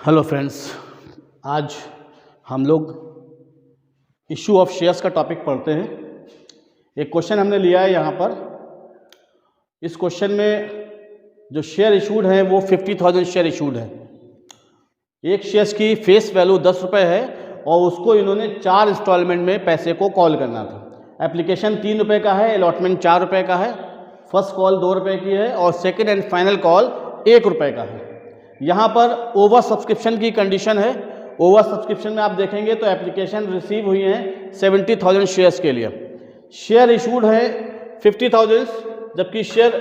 Hello friends, आज हम लोग इशू ऑफ शेयर्स का टॉपिक पढ़ते हैं। एक क्वेश्चन हमने लिया है यहाँ पर। इस क्वेश्चन में जो शेयर इशूड हैं वो 50,000 शेयर इशूड है। एक शेयर्स की फेस वैल्यू 10 रुपये है और उसको इन्होंने 4 इंस्टॉलमेंट में पैसे को कॉल करना था। एप्लीकेशन 3 रुपये का है, अलॉटमेंट 4 रुपये का है, फर्स्ट कॉल 2 रुपये की है और सेकेंड एंड फाइनल कॉल 1 रुपये का है। यहाँ पर ओवर सब्सक्रिप्शन की कंडीशन है। ओवर सब्सक्रिप्शन में आप देखेंगे तो एप्लीकेशन रिसीव हुई हैं 70,000 शेयर्स के लिए। शेयर इशूड है 50,000, जबकि शेयर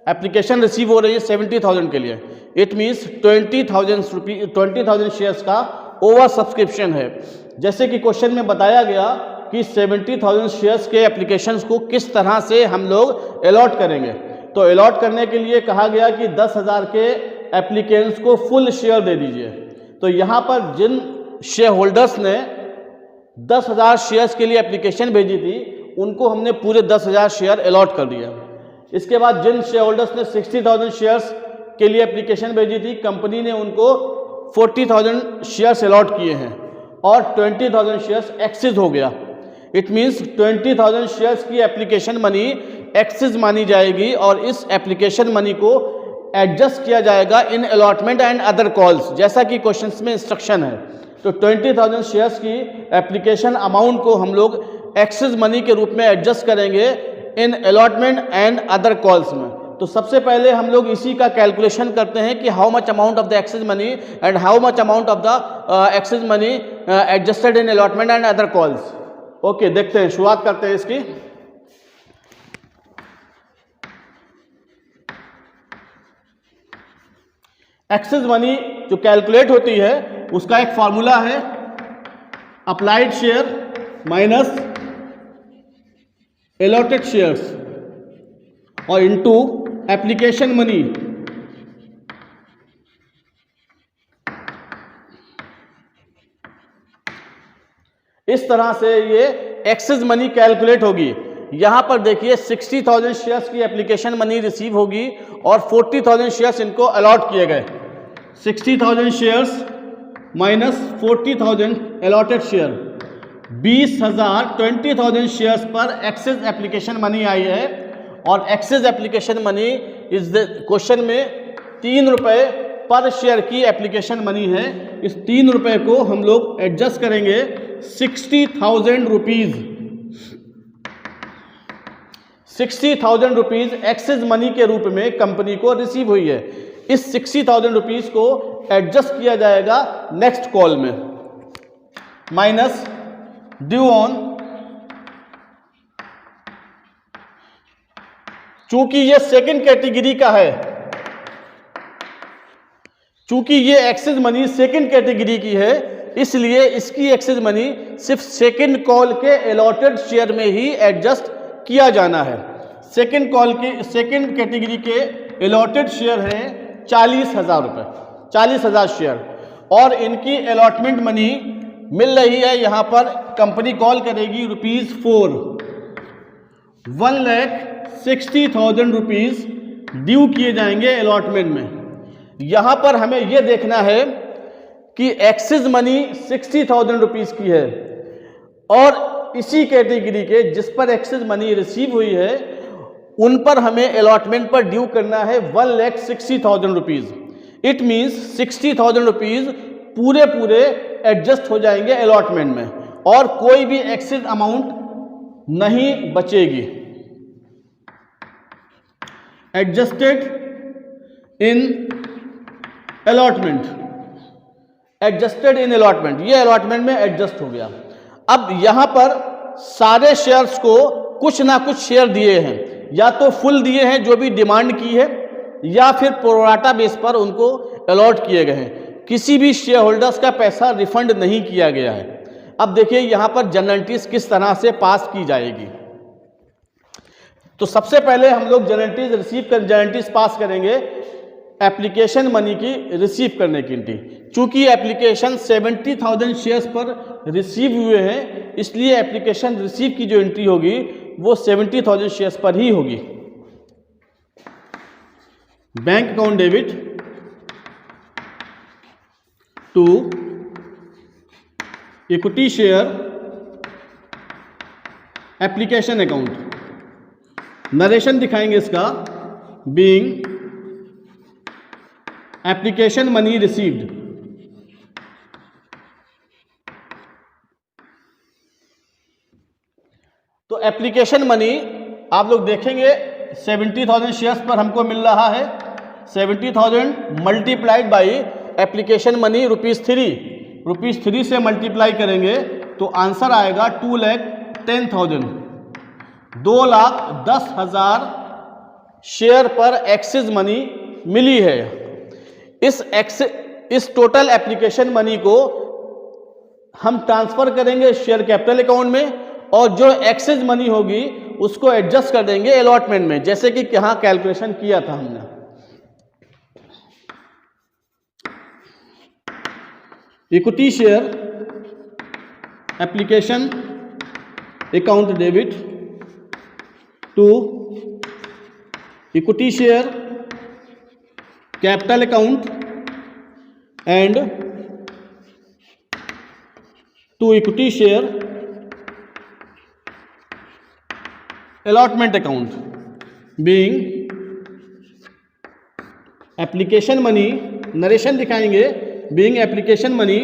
एप्लीकेशन रिसीव हो रही है 70,000 के लिए। इट मीन्स 20,000 शेयर्स का ओवर सब्सक्रिप्शन है। जैसे कि क्वेश्चन में बताया गया कि 70,000 शेयर्स के एप्लीकेशंस को किस तरह से हम लोग अलॉट करेंगे। तो अलॉट करने के लिए कहा गया कि 10,000 के एप्लीकेंट्स को फुल शेयर दे दीजिए। तो यहाँ पर जिन शेयर होल्डर्स ने 10,000 शेयर्स के लिए एप्लीकेशन भेजी थी उनको हमने पूरे 10,000 शेयर अलॉट कर दिया। इसके बाद जिन शेयर होल्डर्स ने 60,000 शेयर्स के लिए एप्लीकेशन भेजी थी, कंपनी ने उनको 40,000 शेयर्स अलॉट किए हैं और 20,000 शेयर्स एक्सिस हो गया। इट मीन्स 20,000 शेयर्स की एप्लीकेशन मनी एक्सिस मानी जाएगी और इस एप्लीकेशन मनी को एडजस्ट किया जाएगा इन अलॉटमेंट एंड अदर कॉल्स, जैसा कि क्वेश्चंस में इंस्ट्रक्शन है। तो 20,000 शेयर्स की एप्लीकेशन अमाउंट को हम लोग एक्सिस मनी के रूप में एडजस्ट करेंगे इन अलॉटमेंट एंड अदर कॉल्स में। तो सबसे पहले हम लोग इसी का कैलकुलेशन करते हैं कि how much amount of the axis money and how much amount of the axis money adjusted in allotment and other calls. Okay, देखते हैं, शुरुआत करते हैं इसकी। एक्सिस मनी जो कैलकुलेट होती है उसका एक फॉर्मूला है applied share minus allotted shares और इनटू एप्लीकेशन मनी। इस तरह से ये एक्सिस मनी कैलकुलेट होगी। यहां पर देखिए 60,000 शेयर्स की एप्लीकेशन मनी रिसीव होगी और 40,000 शेयर्स इनको अलॉट किए गए। 60,000 shares minus 40,000 allotted share, 20,000 shares पर एक्सिस एप्लीकेशन मनी आई है। और एक्सिस एप्लीकेशन मनी इस क्वेश्चन में 3 रुपये पर शेयर की एप्लीकेशन मनी है। इस 3 रुपये को हम लोग एडजस्ट करेंगे 60,000 रुपीज। 60,000 रुपीज एक्सिस मनी के रूप में कंपनी को रिसीव हुई है। इस 60,000 रुपीज को एडजस्ट किया जाएगा नेक्स्ट कॉल में, माइनस ड्यू ऑन। चूंकि ये सेकंड कैटेगरी का है, चूंकि ये एक्सिस मनी सेकंड कैटेगरी की है, इसलिए इसकी एक्सिस मनी सिर्फ सेकंड कॉल के अलॉटेड शेयर में ही एडजस्ट किया जाना है। सेकंड कॉल के सेकंड कैटेगरी के अलॉटेड शेयर हैं 40,000 रुपये, 40,000 शेयर, और इनकी अलॉटमेंट मनी मिल रही है। यहां पर कंपनी कॉल करेगी ₹4, 1,60,000 रुपीज ड्यू किए जाएंगे अलॉटमेंट में। यहां पर हमें यह देखना है कि एक्सिस मनी 60,000 रुपीज की है और इसी कैटेगरी के जिस पर एक्सिस मनी रिसीव हुई है उन पर हमें अलॉटमेंट पर ड्यू करना है 1,60,000 रुपीज। इट मीन्स 60,000 रुपीज पूरे एडजस्ट हो जाएंगे अलॉटमेंट में और कोई भी एक्सिस अमाउंट नहीं बचेगी। Adjusted in allotment, adjusted in allotment, ये अलॉटमेंट में एडजस्ट हो गया। अब यहां पर सारे शेयर्स को कुछ ना कुछ शेयर दिए हैं, या तो फुल दिए हैं जो भी डिमांड की है, या फिर प्रोराटा बेस पर उनको अलॉट किए गए हैं। किसी भी शेयर होल्डर्स का पैसा रिफंड नहीं किया गया है। अब देखिए यहां पर जनरलिटीज किस तरह से पास की जाएगी। तो सबसे पहले हम लोग जनरलिटीज पास करेंगे एप्लीकेशन मनी की रिसीव करने की एंट्री। चूंकि एप्लीकेशन 70,000 शेयर्स पर रिसीव हुए हैं, इसलिए एप्लीकेशन रिसीव की जो एंट्री होगी वो 70,000 शेयर्स पर ही होगी। Bank account debit to equity share application account. Narration दिखाएंगे इसका, बीइंग एप्लीकेशन मनी रिसीव्ड। तो एप्लीकेशन मनी आप लोग देखेंगे 70,000 शेयर्स पर हमको मिल रहा है। 70,000 मल्टीप्लाइड बाई एप्लीकेशन मनी ₹3 से मल्टीप्लाई करेंगे तो आंसर आएगा 2,10,000। 2,10,000 शेयर पर एक्सिस मनी मिली है। इस टोटल एप्लीकेशन मनी को हम ट्रांसफर करेंगे शेयर कैपिटल अकाउंट में, और जो एक्सिस मनी होगी उसको एडजस्ट कर देंगे अलॉटमेंट में, जैसे कि यहां कैलकुलेशन किया था हमने। Equity share application account debit to equity share capital account and to equity share allotment account being application money, narration दिखाएंगे, being application money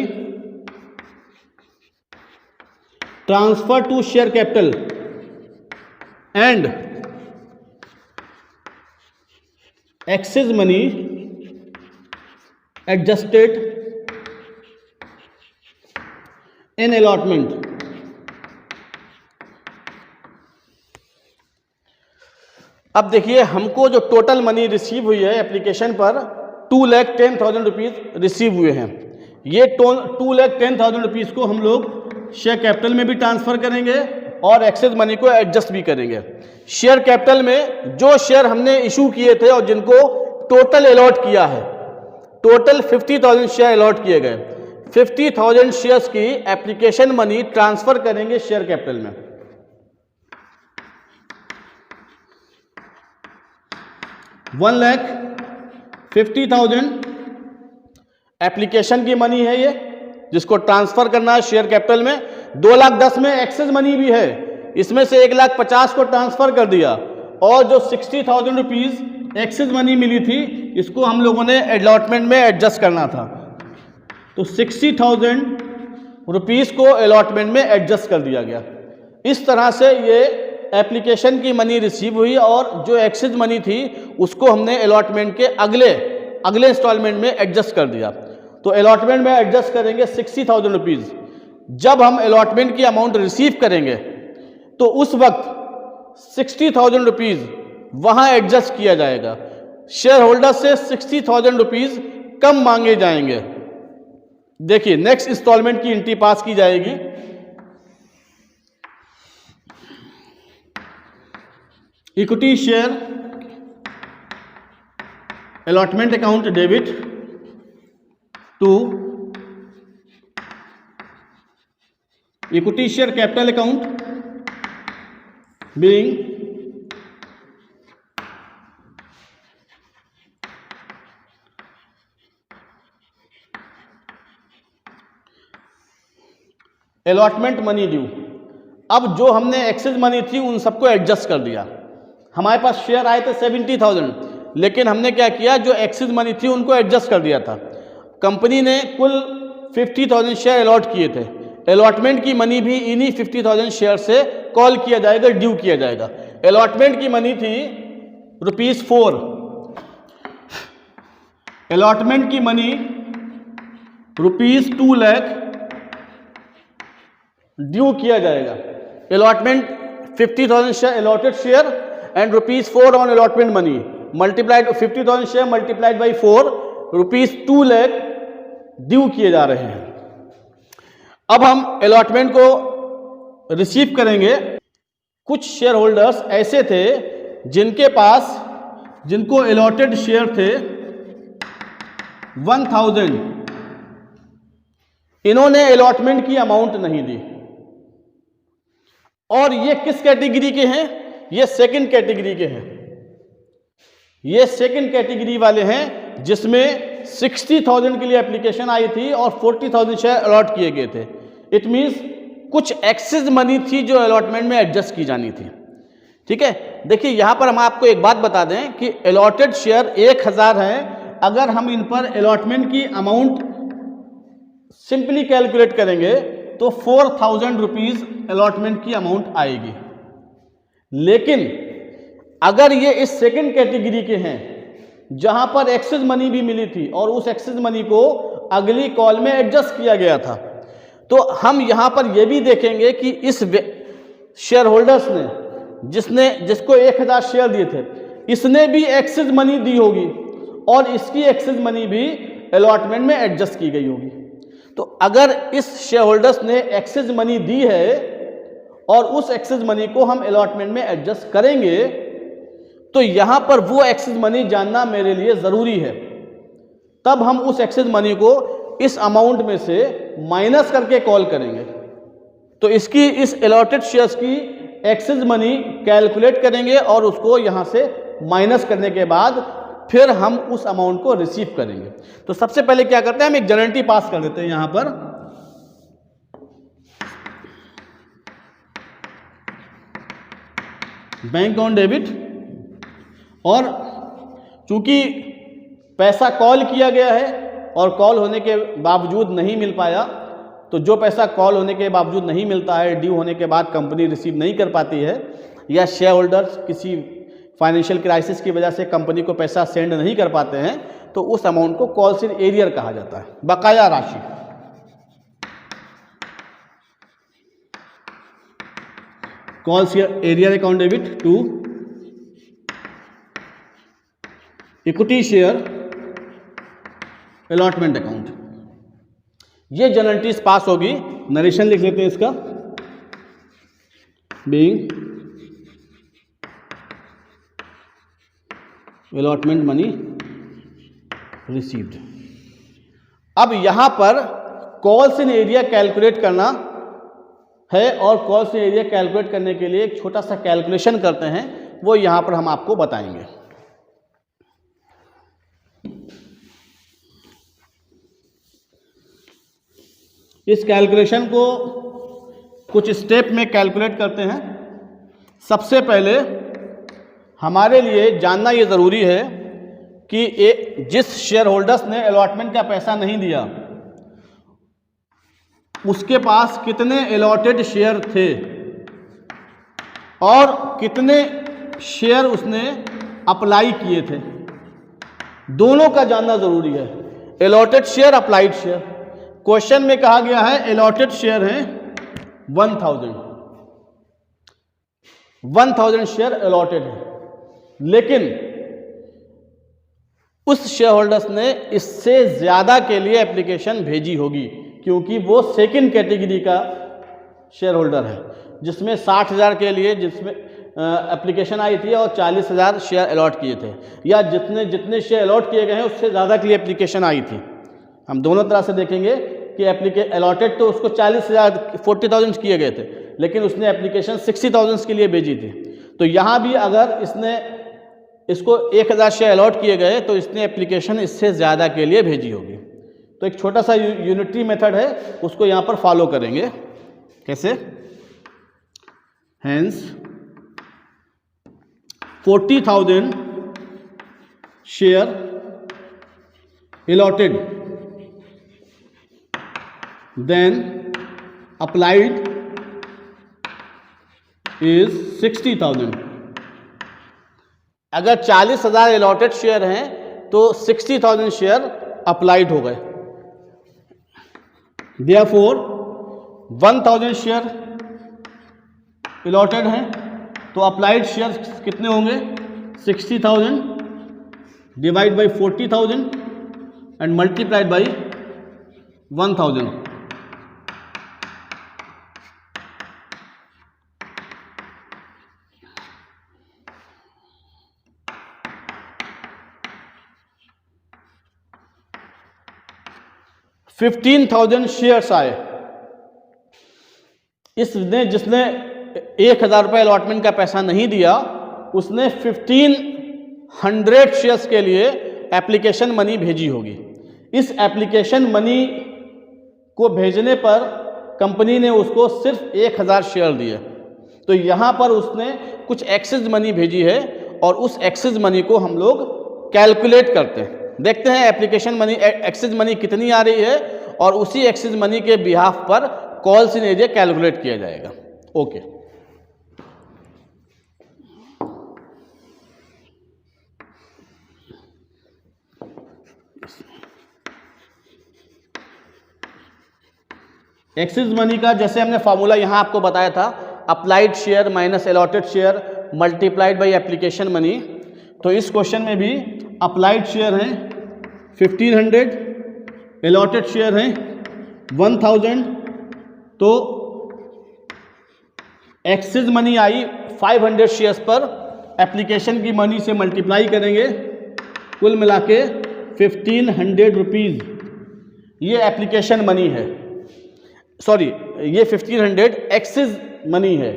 transfer to share capital and excess money adjusted in allotment। अब देखिए हमको जो total money receive हुई है application पर 2,10,000 rupees receive हुए हैं। ये 2,10,000 रुपीज़ को हम लोग शेयर कैपिटल में भी ट्रांसफ़र करेंगे और एक्सेस मनी को एडजस्ट भी करेंगे। शेयर कैपिटल में जो शेयर हमने इशू किए थे और जिनको टोटल अलॉट किया है, टोटल 50,000 शेयर अलॉट किए गए। 50,000 शेयर्स की एप्लीकेशन मनी ट्रांसफ़र करेंगे शेयर कैपिटल में। 1,50,000 एप्लीकेशन की मनी है ये, जिसको ट्रांसफर करना है शेयर कैपिटल में। 2,10,000 में एक्सेस मनी भी है, इसमें से 1,50,000 को ट्रांसफर कर दिया, और जो 60,000 रुपीज़ एक्सेस मनी मिली थी इसको हम लोगों ने अलॉटमेंट में एडजस्ट करना था। तो 60,000 रुपीज़ को अलॉटमेंट में एडजस्ट कर दिया गया। इस तरह से ये एप्लीकेशन की मनी रिसीव हुई और जो एक्सेस मनी थी उसको हमने अलॉटमेंट के अगले इंस्टॉलमेंट में एडजस्ट कर दिया। तो अलॉटमेंट में एडजस्ट करेंगे 60,000 रुपीज़। जब हम अलॉटमेंट की अमाउंट रिसीव करेंगे तो उस वक्त 60,000 रुपीज़ वहाँ एडजस्ट किया जाएगा। शेयर होल्डर से 60,000 रुपीज़ कम मांगे जाएंगे। देखिए नेक्स्ट इंस्टॉलमेंट की एंट्री पास की जाएगी। Equity share allotment account debit to equity share capital account being allotment money due. अब जो हमने एक्सेस मनी थी उन सबको एडजस्ट कर दिया। हमारे पास शेयर आए थे 70,000, लेकिन हमने क्या किया, जो एक्सेस मनी थी उनको एडजस्ट कर दिया था। कंपनी ने कुल 50,000 शेयर अलॉट किए थे। अलॉटमेंट की मनी भी इन्हीं 50,000 शेयर से कॉल किया जाएगा, ड्यू किया जाएगा। अलॉटमेंट की मनी थी ₹4। अलॉटमेंट की मनी ₹2 लाख ड्यू किया जाएगा। Allotment 50,000 share allotted share and ₹4 on allotment money multiplied 50,000 share multiplied by 4 ₹2 lakh due किए जा रहे हैं। अब हम अलॉटमेंट को रिसीव करेंगे। कुछ शेयर होल्डर्स ऐसे थे जिनको अलॉटेड शेयर थे 1,000, इन्होंने अलॉटमेंट की अमाउंट नहीं दी। और ये किस कैटेगरी के हैं? ये सेकंड कैटेगरी के हैं। ये सेकंड कैटेगरी वाले हैं जिसमें 60,000 के लिए एप्लीकेशन आई थी और 40,000 शेयर अलॉट किए गए थे। इट मीन्स कुछ एक्सेस मनी थी जो अलॉटमेंट में एडजस्ट की जानी थी। ठीक है, देखिए यहां पर हम आपको एक बात बता दें कि अलॉटेड शेयर 1000 है। अगर हम इन पर अलॉटमेंट की अमाउंट सिंपली कैलकुलेट करेंगे तो 4,000 रुपीज अलॉटमेंट की अमाउंट आएगी। लेकिन अगर ये इस सेकंड कैटेगरी के हैं जहां पर एक्सेस मनी भी मिली थी और उस एक्सेस मनी को अगली कॉल में एडजस्ट किया गया था, तो हम यहां पर यह भी देखेंगे कि इस शेयर होल्डर्स ने जिसको 1000 शेयर दिए थे, इसने भी एक्सेस मनी दी होगी और इसकी एक्सेस मनी भी अलॉटमेंट में एडजस्ट की गई होगी। तो अगर इस शेयर होल्डर्स ने एक्सेस मनी दी है और उस एक्सेस मनी को हम अलॉटमेंट में एडजस्ट करेंगे, तो यहां पर वो एक्सेस मनी जानना मेरे लिए जरूरी है। तब हम उस एक्सेस मनी को इस अमाउंट में से माइनस करके कॉल करेंगे। तो इसकी इस अलॉटेड शेयर्स की एक्सेस मनी कैलकुलेट करेंगे और उसको यहां से माइनस करने के बाद फिर हम उस अमाउंट को रिसीव करेंगे। तो सबसे पहले क्या करते हैं, हम एक जनरलिटी पास कर देते हैं यहां पर। बैंक ऑन डेबिट, और चूंकि पैसा कॉल किया गया है और कॉल होने के बावजूद नहीं मिल पाया, तो जो पैसा कॉल होने के बावजूद नहीं मिलता है, ड्यू होने के बाद कंपनी रिसीव नहीं कर पाती है, या शेयर होल्डर्स किसी फाइनेंशियल क्राइसिस की वजह से कंपनी को पैसा सेंड नहीं कर पाते हैं, तो उस अमाउंट को कॉल्स इन एरियर कहा जाता है, बकाया राशि। Calls arrear account debit to equity share allotment account. ये जनरलिटीज पास होगी। नरेशन लिख लेते हैं इसका, बीइंग अलॉटमेंट मनी रिसीव्ड। अब यहां पर कॉल्स इन एरिया कैलकुलेट करना है और कॉल्स इन एरिया कैलकुलेट करने के लिए एक छोटा सा कैलकुलेशन करते हैं, वो यहां पर हम आपको बताएंगे। इस कैलकुलेशन को कुछ स्टेप में कैलकुलेट करते हैं। सबसे पहले हमारे लिए जानना ये ज़रूरी है कि जिस शेयर होल्डर्स ने अलॉटमेंट का पैसा नहीं दिया, उसके पास कितने अलॉटेड शेयर थे और कितने शेयर उसने अप्लाई किए थे, दोनों का जानना ज़रूरी है। Allotted share, applied share. Question में कहा गया है अलॉटेड शेयर हैं 1000 शेयर अलॉटेड है, लेकिन उस शेयर होल्डर्स ने इससे ज्यादा के लिए एप्लीकेशन भेजी होगी, क्योंकि वो सेकंड कैटेगरी का शेयर होल्डर है जिसमें 60,000 के लिए जिसमें एप्लीकेशन आई थी और 40,000 शेयर अलॉट किए थे, या जितने शेयर अलॉट किए गए हैं उससे ज़्यादा के लिए एप्लीकेशन आई थी। हम दोनों तरह से देखेंगे कि अलॉटेड तो उसको 40,000 किए गए थे, लेकिन उसने एप्लीकेशन 60,000 के लिए भेजी थी। तो यहाँ भी अगर इसको 1000 शेयर अलॉट किए गए तो इसने एप्लीकेशन इससे ज़्यादा के लिए भेजी होगी। तो एक छोटा सा यूनिटरी मेथड है, उसको यहाँ पर फॉलो करेंगे। कैसे? Hence 40,000 share allotted, then applied is 60,000। अगर 40,000 अलॉटेड शेयर हैं तो 60,000 शेयर अप्लाइड हो गए। Therefore 1,000 शेयर अलॉटेड हैं तो अप्लाइड शेयर कितने होंगे? 60,000 divide by 40,000 and multiplied by 1,000। $15,000 shares आए। जिसने 1,000 रुपये अलॉटमेंट का पैसा नहीं दिया, उसने 1,500 शेयर्स के लिए एप्लीकेशन मनी भेजी होगी। इस एप्लीकेशन मनी को भेजने पर कंपनी ने उसको सिर्फ 1000 शेयर दिए। तो यहाँ पर उसने कुछ एक्सेस मनी भेजी है और उस एक्सेस मनी को हम लोग कैलकुलेट करते हैं। देखते हैं एप्लीकेशन मनी एक्सेस मनी कितनी आ रही है और उसी एक्सेस मनी के बिहाफ पर कॉल्स इन एरिया कैलकुलेट किया जाएगा। ओके, एक्सेस मनी का जैसे हमने फार्मूला यहाँ आपको बताया था, applied share minus allotted share multiplied by application money. तो इस क्वेश्चन में भी अप्लाइड शेयर हैं 1500, अलॉटेड शेयर हैं 1000, तो एक्सेस मनी आई 500 शेयर्स पर, एप्लीकेशन की मनी से मल्टीप्लाई करेंगे, कुल मिला के 1500 रुपीज़ ये एप्लीकेशन मनी है, सॉरी ये 1500 एक्सेस मनी है।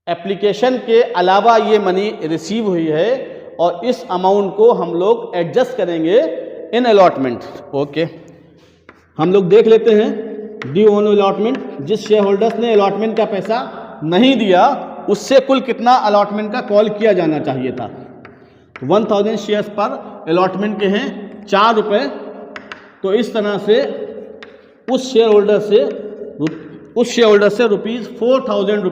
एप्लीकेशन के अलावा ये मनी रिसीव हुई है और इस अमाउंट को हम लोग एडजस्ट करेंगे इन अलॉटमेंट। ओके, हम लोग देख लेते हैं ड्यू ऑन अलॉटमेंट। जिस शेयर होल्डर्स ने अलॉटमेंट का पैसा नहीं दिया उससे कुल कितना अलॉटमेंट का कॉल किया जाना चाहिए था। 1000 शेयर्स पर अलॉटमेंट के हैं 4 रुपये, तो इस तरह से उस शेयर होल्डर से रुपीज़ 4000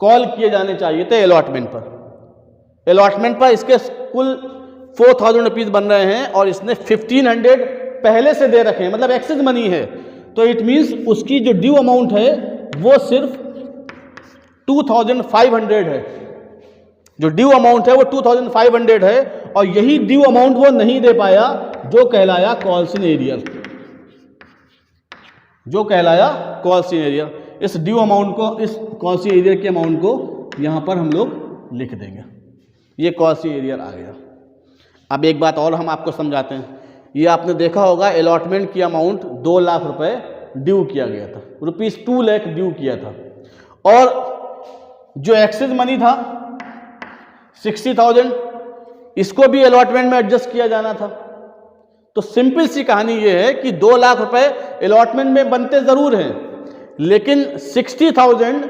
कॉल किए जाने चाहिए थे अलॉटमेंट पर। अलॉटमेंट पर इसके कुल 4000 रुपीज़ बन रहे हैं और इसने 1500 पहले से दे रखे हैं, मतलब एक्सेस मनी है। तो इट मीन्स उसकी जो ड्यू अमाउंट है वो सिर्फ 2500 है। जो ड्यू अमाउंट है वो 2500 है और यही ड्यू अमाउंट वो नहीं दे पाया जो कहलाया कॉल्स इन एरियर, जो कहलाया कॉल्स इन एरियर। इस ड्यू अमाउंट को, इस कॉल्स इन एरियर के अमाउंट को यहाँ पर हम लोग लिख देंगे। ये कॉल्स इन एरियर आ गया। अब एक बात और हम आपको समझाते हैं। ये आपने देखा होगा अलॉटमेंट की अमाउंट 2 लाख रुपए ड्यू किया गया था, ₹2 लाख ड्यू किया था, और जो एक्सेस मनी था 60,000 इसको भी अलॉटमेंट में एडजस्ट किया जाना था। तो सिंपल सी कहानी ये है कि 2 लाख रुपए अलॉटमेंट में बनते जरूर हैं, लेकिन 60,000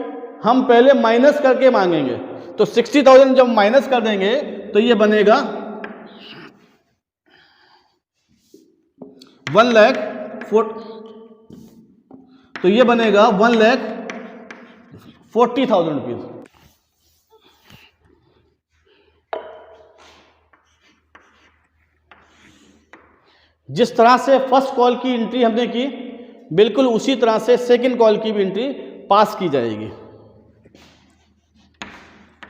हम पहले माइनस करके मांगेंगे। तो 60,000 जब माइनस कर देंगे तो ये बनेगा 1 लाख, तो ये बनेगा 1,40,000 रुपीज। जिस तरह से फर्स्ट कॉल की एंट्री हमने की, बिल्कुल उसी तरह से सेकंड कॉल की भी एंट्री पास की जाएगी।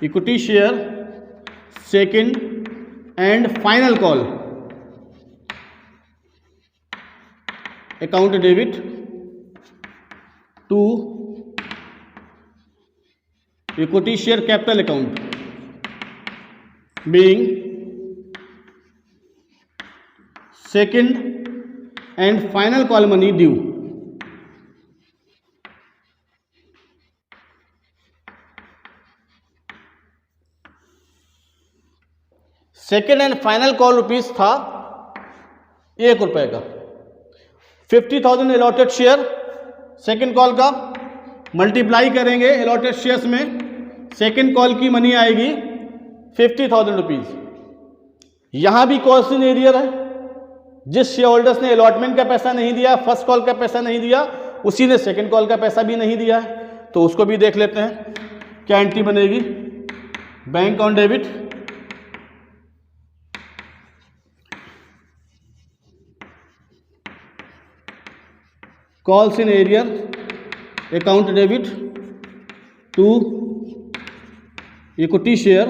Equity share second and final call, account debit to equity share capital account being second and final call money due. Second and final call rupees था ₹1 का। 50,000 अलॉटेड शेयर सेकेंड कॉल का, multiply करेंगे allotted shares में, second call की money आएगी 50,000 rupees. यहां भी calls in arrear है। जिस शेयर होल्डर्स ने अलॉटमेंट का पैसा नहीं दिया, फर्स्ट कॉल का पैसा नहीं दिया, उसी ने सेकेंड कॉल का पैसा भी नहीं दिया है, तो उसको भी देख लेते हैं। क्या एंट्री बनेगी? Bank on debit calls in arrear account debit to equity share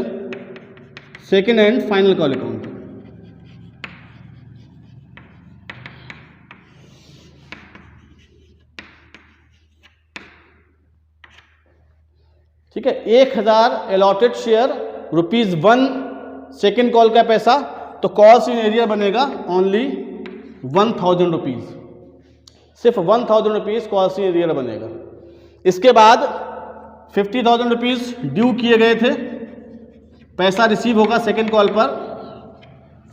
second and final call account. ठीक है, 1000 अलॉटेड शेयर ₹1 सेकेंड कॉल का पैसा, तो कॉल्स इन एरियर बनेगा ओनली 1000 रुपीज, सिर्फ 1000 रुपीज कॉल्स इन एरियर बनेगा। इसके बाद 50,000 रुपीज ड्यू किए गए थे, पैसा रिसीव होगा सेकेंड कॉल पर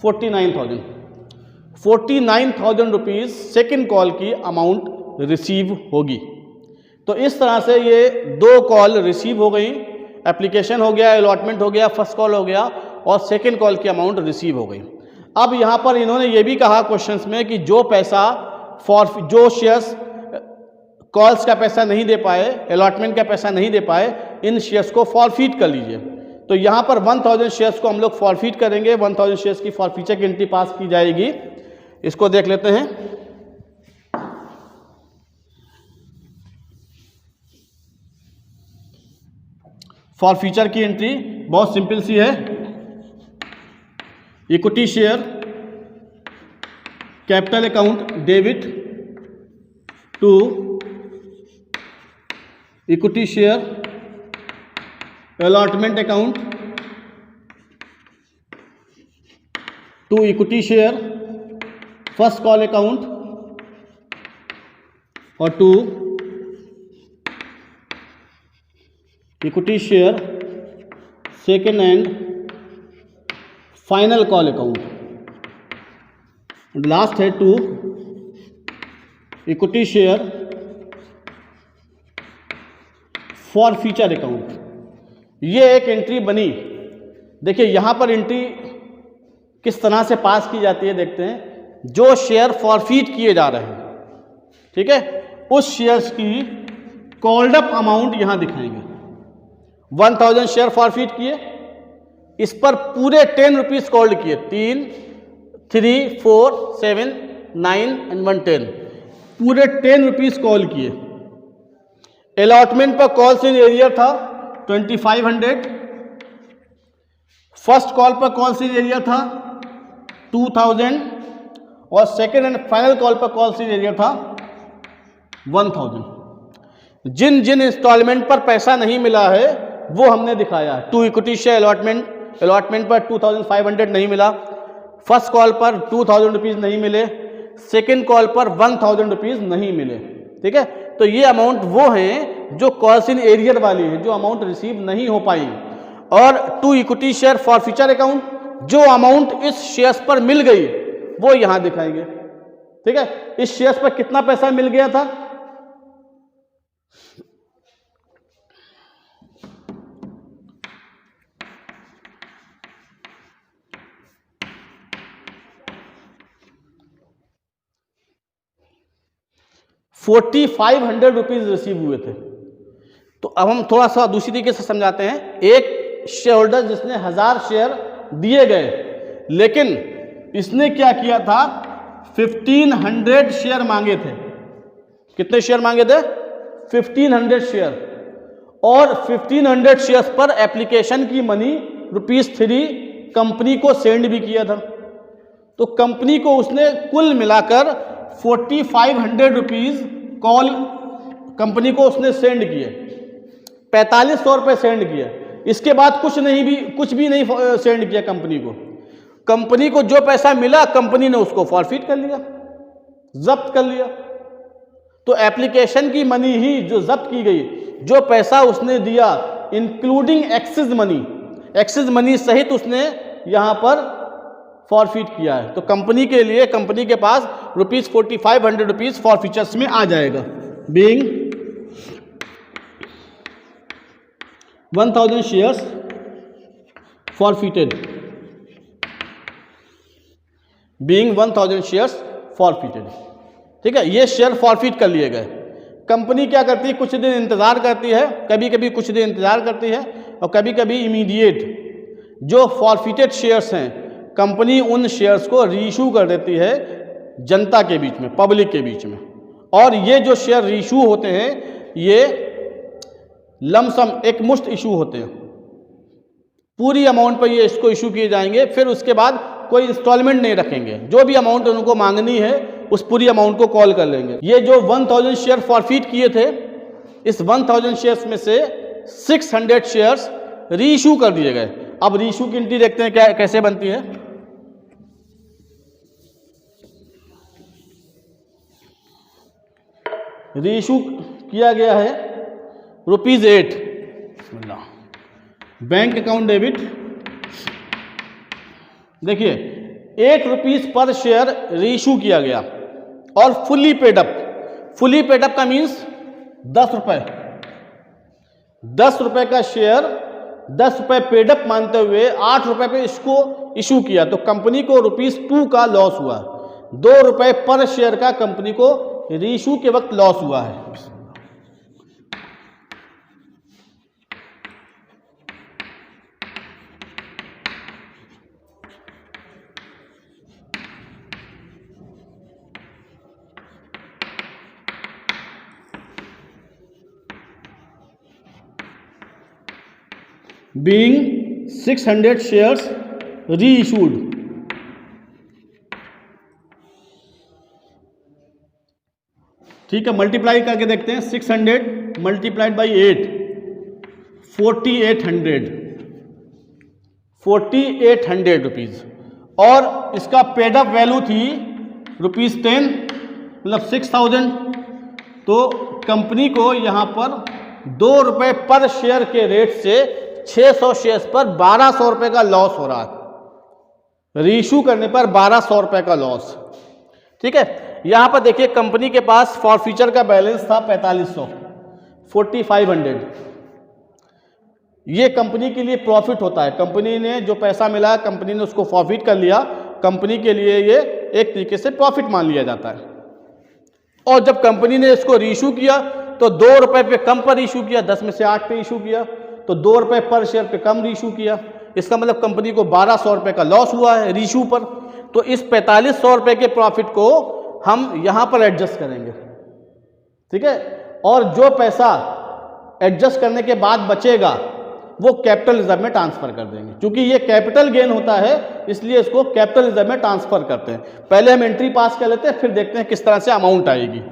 49,000 रुपीज़ सेकेंड कॉल की अमाउंट रिसीव होगी। तो इस तरह से ये 2 कॉल रिसीव हो गई, एप्लीकेशन हो गया, अलॉटमेंट हो गया, फर्स्ट कॉल हो गया और सेकेंड कॉल की अमाउंट रिसीव हो गई। अब यहाँ पर इन्होंने ये भी कहा क्वेश्चंस में कि जो पैसा जो शेयर्स कॉल्स का पैसा नहीं दे पाए, अलॉटमेंट का पैसा नहीं दे पाए, इन शेयर्स को फॉरफीट कर लीजिए। तो यहाँ पर 1000 शेयर्स को हम लोग फॉरफीट करेंगे। 1000 शेयर्स की फॉरफीचर की एंट्री पास की जाएगी। इसको देख लेते हैं। फॉरफीचर की एंट्री बहुत सिंपल सी है। Equity share capital account debit to equity share allotment account to equity share first call account और to equity share second and final call account. Last है to equity share for future account. ये एक entry बनी। देखिए यहाँ पर entry किस तरह से पास की जाती है, देखते हैं। जो शेयर फॉरफीट किए जा रहे हैं, ठीक है, उस शेयर्स की कॉल्ड अप अमाउंट यहां दिखाएंगे। 1000 शेयर फॉरफीट किए, इस पर पूरे 10 रुपीज कॉल्ड किए, 3, 3, 4, 7, 9 एंड 1 10, पूरे 10 रुपीज कॉल किए। अलॉटमेंट पर कॉल्स इन एरियर था 2500, फर्स्ट कॉल पर कॉल्स इन एरियर था 2000 और सेकेंड एंड फाइनल कॉल पर कॉल्स इन एरियर था 1000। जिन जिन इंस्टॉलमेंट पर पैसा नहीं मिला है वो हमने दिखाया है। टू इक्विटी शेयर अलॉटमेंट पर 2500 नहीं मिला, फर्स्ट कॉल पर 2000 रुपीज़ नहीं मिले, सेकेंड कॉल पर 1000 रुपीज़ नहीं मिले, ठीक है। तो ये अमाउंट वो हैं जो कॉल्स इन एरियर वाली है, जो अमाउंट रिसीव नहीं हो पाई। और to equity share for future account, जो अमाउंट इस शेयर्स पर मिल गई वो यहां दिखाएंगे, ठीक है। इस शेयर्स पर कितना पैसा मिल गया था, ₹4500 रिसीव हुए थे। तो अब हम थोड़ा सा दूसरी तरीके से समझाते हैं। एक शेयर होल्डर जिसने 1000 शेयर दिए गए, लेकिन इसने क्या किया था, 1500 शेयर मांगे थे। कितने शेयर मांगे थे? 1500 शेयर। और 1500 शेयर्स पर एप्लीकेशन की मनी ₹3 कंपनी को सेंड भी किया था। तो कंपनी को उसने कुल मिलाकर 4500 रुपीज कॉल कंपनी को उसने सेंड किए, 4500 रुपये सेंड किए। इसके बाद कुछ भी नहीं सेंड किया कंपनी को। कंपनी को जो पैसा मिला कंपनी ने उसको फॉरफीट कर लिया, जब्त कर लिया। तो एप्लीकेशन की मनी ही जो जब्त की गई, जो पैसा उसने दिया इंक्लूडिंग एक्सेस मनी सहित उसने यहां पर फॉरफीट किया है। तो कंपनी के लिए, कंपनी के पास ₹4500 फॉरफीचर्स में आ जाएगा। बीइंग 1000 शेयर्स फॉरफीटेड, बीइंग 1000 शेयर्स फॉरफीटेड, ठीक है। ये शेयर फॉरफीट कर लिए गए। कंपनी क्या करती है, कुछ दिन इंतजार करती है, कभी कभी कुछ दिन इंतजार करती है और कभी कभी इमीडिएट जो फॉरफीटेड शेयर्स हैं, कंपनी उन शेयर्स को रीइशू कर देती है जनता के बीच में, पब्लिक के बीच में। और ये जो शेयर रीइशू होते हैं ये लमसम एक मुश्त इशू होते हैं, पूरी अमाउंट पर ये इसको इशू किए जाएंगे। फिर उसके बाद कोई इंस्टॉलमेंट नहीं रखेंगे, जो भी अमाउंट उनको मांगनी है उस पूरी अमाउंट को कॉल कर लेंगे। ये जो 1000 शेयर फॉरफीट किए थे, इस 1000 शेयर्स में से 600 शेयर्स रीइशू कर दिए गए। अब रीइशू की एंट्री देखते हैं क्या कैसे बनती है। रीइशू किया गया है ₹8। बैंक अकाउंट डेबिट, देखिए ₹8 पर शेयर रीइशू किया गया और फुली पेडअप का मीन्स 10 रुपए, 10 रुपए का शेयर 10 रुपए पेडअप मानते हुए 8 रुपए पे इसको इशू किया, तो कंपनी को ₹2 का लॉस हुआ। 2 रुपए पर शेयर का कंपनी को रीइशू के वक्त लॉस हुआ है। Being 600 shares reissued, ठीक है, मल्टीप्लाई करके देखते हैं। 600 मल्टीप्लाइड बाई 8, 4800 रुपीज, और इसका पेडअप वैल्यू थी ₹10, मतलब 6000। तो कंपनी को यहां पर 2 रुपए पर शेयर के रेट से 600 शेयर्स पर 1200 रुपए का लॉस हो रहा है। रीइशू करने पर 1200 रुपए का लॉस, ठीक है। यहां पर देखिए कंपनी के पास फॉरफीचर का बैलेंस था 4500, 4500। ये कंपनी के लिए प्रॉफिट होता है। कंपनी ने जो पैसा मिला, कंपनी ने उसको फॉरफिट कर लिया, कंपनी के लिए ये एक तरीके से प्रॉफिट मान लिया जाता है। और जब कंपनी ने इसको रीइशू किया तो 2 रुपए पे कम पर इशू किया, 10 में से 8 पे इशू किया, तो 2 रुपए पर शेयर पे कम रीइशू किया। इसका मतलब कंपनी को 1200 रुपए का लॉस हुआ है रीइशू पर। तो इस 4500 रुपए के प्रॉफिट को हम यहां पर एडजस्ट करेंगे, ठीक है। और जो पैसा एडजस्ट करने के बाद बचेगा वो कैपिटल रिजर्व में ट्रांसफर कर देंगे। क्योंकि ये कैपिटल गेन होता है इसलिए इसको कैपिटल रिजर्व में ट्रांसफर करते हैं। पहले हम एंट्री पास कर लेते हैं, फिर देखते हैं किस तरह से अमाउंट आएगी।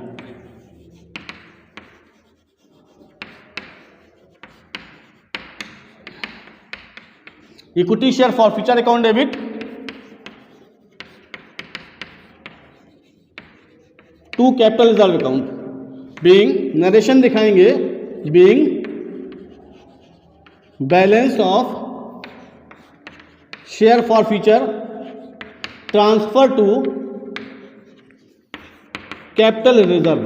Equity share forfeiture account debit, to capital reserve account. Being narration दिखाएंगे, being balance of share forfeiture transfer to capital reserve.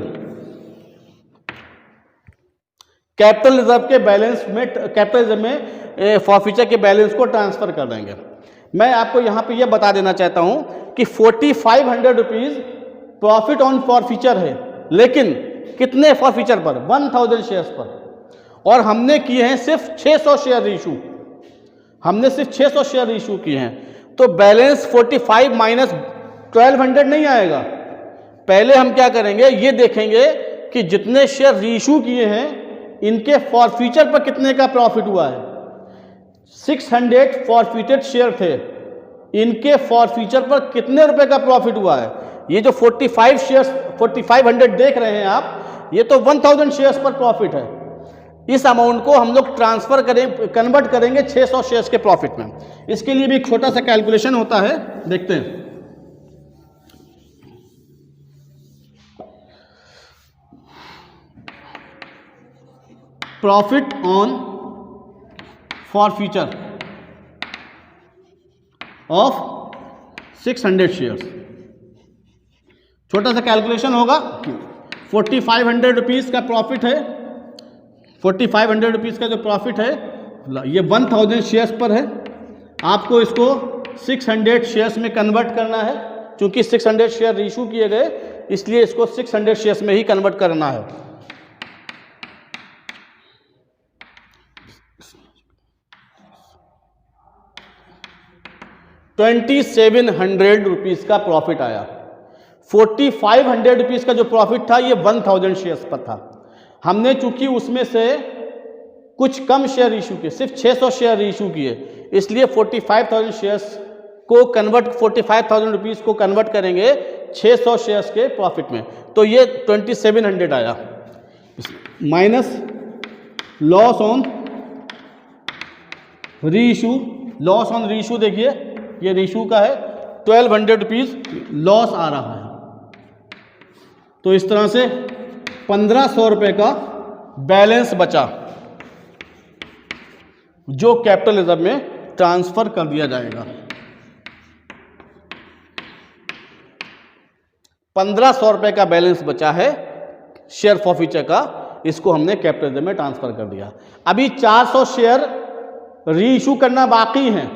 Capital reserve के बैलेंस में, कैपिटल रिजर्व में फॉरफीचर के बैलेंस को ट्रांसफर कर देंगे। मैं आपको यहां पे यह बता देना चाहता हूं कि 4500 रुपीज प्रॉफिट ऑन फॉरफीचर है, लेकिन कितने फॉरफीचर पर? 1000 शेयर्स पर। और हमने किए हैं सिर्फ 600 शेयर इशू, हमने सिर्फ 600 शेयर इशू किए हैं। तो बैलेंस 45 माइनस 1200 नहीं आएगा। पहले हम क्या करेंगे, ये देखेंगे कि जितने शेयर रीइशू किए हैं इनके फॉरफीचर पर कितने का प्रॉफिट हुआ है। 600 फॉरफीटेड शेयर थे, इनके फॉरफीचर पर कितने रुपए का प्रॉफिट हुआ है। ये जो 4500 देख रहे हैं आप, ये तो 1000 शेयर्स पर प्रॉफिट है। इस अमाउंट को हम लोग ट्रांसफर करें, कन्वर्ट करेंगे 600 शेयर्स के प्रॉफिट में। इसके लिए भी एक छोटा सा कैलकुलेशन होता है, देखते हैं। Profit on forfeiture of 600 shares, छोटा सा कैलकुलेशन होगा। 4500 रुपीज का प्रॉफिट है, 4500 रुपीज का जो प्रॉफिट है ये 1000 शेयर्स पर है। आपको इसको 600 शेयर्स में कन्वर्ट करना है। क्योंकि 600 शेयर इशू किए गए इसलिए इसको 600 शेयर्स में ही कन्वर्ट करना है। ₹2700 का प्रॉफिट आया। 4500 रुपीज का जो प्रॉफिट था ये 1000 शेयर्स पर था। हमने चूंकि उसमें से कुछ कम शेयर इशू किए, सिर्फ 600 शेयर इशू किए, इसलिए 45,000 शेयर्स को कन्वर्ट 45,000 रुपीज को कन्वर्ट करेंगे 600 शेयर्स के प्रॉफिट में। तो ये 2700 आया, माइनस लॉस ऑन री इशू। लॉस ऑन री इशू देखिए ये री इशू का है, 1200 रुपीज लॉस आ रहा है। तो इस तरह से 1500 रुपए का बैलेंस बचा जो कैपिटल रिजर्व में ट्रांसफर कर दिया जाएगा। 1500 रुपये का बैलेंस बचा है शेयर फॉरफीचर का, इसको हमने कैपिटल में ट्रांसफर कर दिया। अभी 400 शेयर री इशू करना बाकी हैं,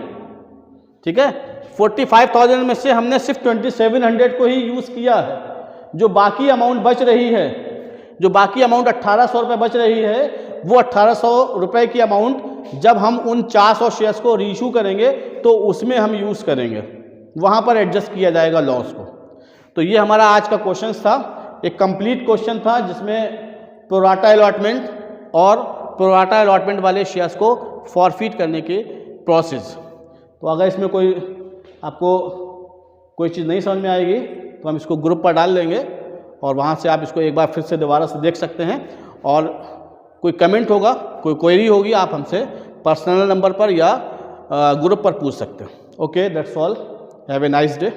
ठीक है। 45,000 में से हमने सिर्फ 2700 को ही यूज़ किया है। जो बाकी अमाउंट बच रही है, जो बाकी अमाउंट 1800 रुपये बच रही है, वो 1800 रुपये की अमाउंट जब हम उन 400 शेयर्स को री इशू करेंगे तो उसमें हम यूज़ करेंगे, वहाँ पर एडजस्ट किया जाएगा लॉस को। तो ये हमारा आज का क्वेश्चन था, एक कंप्लीट क्वेश्चन था जिसमें प्रोराटा अलॉटमेंट और प्रोराटा अलॉटमेंट वाले शेयर्स को फॉरफिट करने की प्रोसेस। तो अगर इसमें कोई आपको कोई चीज़ नहीं समझ में आएगी तो हम इसको ग्रुप पर डाल लेंगे और वहाँ से आप इसको एक बार फिर से दोबारा से देख सकते हैं। और कोई कमेंट होगा, कोई क्वेरी होगी, आप हमसे पर्सनल नंबर पर या ग्रुप पर पूछ सकते हैं। Okay, that's all, have a nice day.